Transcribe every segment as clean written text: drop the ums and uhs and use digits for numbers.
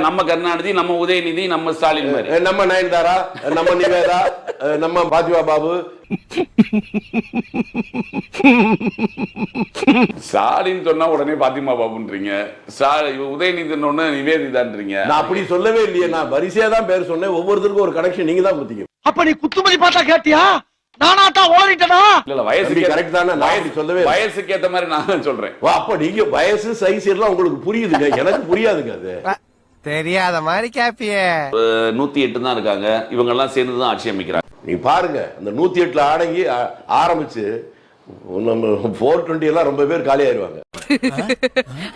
நம்ம கருணாநிதி, நம்ம உதயநிதி, நம்ம ஸ்டாலின் மாதிரி, நம்ம நயன்தாரா, நம்ம நிவேதா, நம்ம பாஜிவா பாபு. ஸ்டாலின் சொன்னா உடனே பாத்திமா பாபுன்றீங்க, உதயநிதி உடனே நிவேதிதான்றீங்க. நான் அப்படி சொல்லவே இல்லையே, நான் வரிசையா தான் பேர் சொன்னேன். ஒவ்வொருத்தருக்கும் ஒரு கனெக்ஷன் நீங்க தான் கொடுத்தீங்க. அப்ப நீ குத்துமதி பார்த்தா கேட்டியா? நானா தான் ஓடிட்டனா? இல்ல வயசுக்கு கரெக்ட் தானே, நான் சொல்லவே வயசுக்கு ஏத்த மாதிரி நான் சொல்றேன். அப்ப நீங்க வயசு சைஸ் எல்லாம் உங்களுக்கு புரியுதுங்க, எனக்கு புரியாதுங்க. அது தெரியாத மாதிரி கேப்பியே. 108 தான் இருக்காங்க, இவங்க எல்லாம் சேர்ந்து தான் ஆட்சி அமைக்கிறாங்க. நீ பாருங்க, அந்த 108ல அடங்கி ஆரம்பிச்சு 420 எல்லாம் ரொம்ப பேர் காலி ஆயிருவாங்க.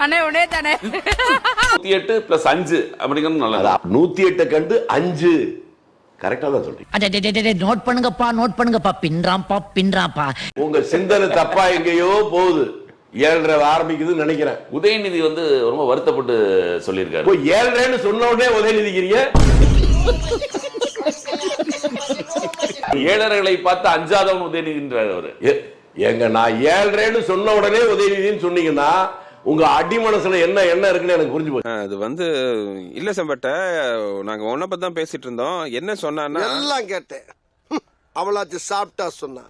அண்ணே உடனே தானே 108 + 5 அப்படிங்கிறது நல்லது. 108 கண்டு 5 கரெக்டா தான் சொல்றீங்க. நோட் பண்ணுங்கப்பா பின்றாம்பா. உங்க சிந்தனை தப்பா எங்கேயோ போகுது. 7:30 ஆரம்பிக்குதுன்னு நினைக்கிறேன். உதயநிதி ரொம்ப வருத்தப்பட்டு சொல்லியிருக்காரு. 7:30ன்னு சொன்ன உடனே உதயநிதிக்கிறீங்க. 7:30களை பார்த்து அஞ்சாதவன் உதயநிதின்றார் அவரு. எங்க நான் 7:30ன்னு சொன்ன உடனே உதயநிதின்னு சொன்னீங்கன்னா உங்க அடி மனசுல என்ன இருக்குன்னு எனக்கு புரிஞ்சு போச்சு. அது இல்ல செம்பட்ட, நாங்க ஒன்ன பத்தி தான் பேசிட்டு இருந்தோம். என்ன சொன்னா எல்லாம் கேட்டேன். அவளாச்சு சாப்பிட்டா சொன்னா,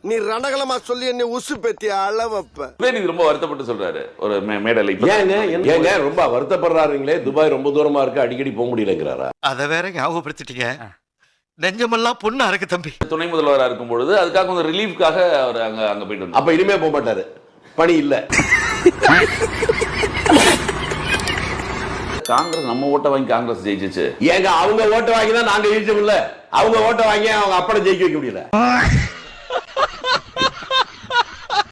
நீ ரணகலமா சொல்லி என்ன உசு பெத்தி அளவப்ப. உதயநிதி ரொம்ப வருத்தப்பட்டு சொல்றாரு ஒரு மேடையில. ஏங்க ரொம்ப வருத்தப்படுறாருங்களே? துபாய் ரொம்ப தூரமா இருக்கு, அடிக்கடி போக முடியலங்கிறாரா? அத வேற ஞாபகப்படுத்திட்டீங்க. நெஞ்சமெல்லாம் பொண்ணா இருக்கு தம்பி. துணை முதல்வராக இருக்கும் பொழுது அதுக்காக கொஞ்சம் ரிலீஃப்காக அவர் அங்க போயிட்டு வந்தார். அப்ப இனிமே போக மாட்டாரு, பணி இல்ல. காங்கிரஸ் நம்ம ஓட்ட வாங்கி காங்கிரஸ் ஜெயிச்சிச்சு. ஏங்க அவங்க ஓட்ட வாங்கி தான் நாங்க ஜெயிச்சோம் இல்ல? அவங்க ஓட்ட வாங்கி அவங்க அப்பட ஜெயிக்க வைக்க முடியல.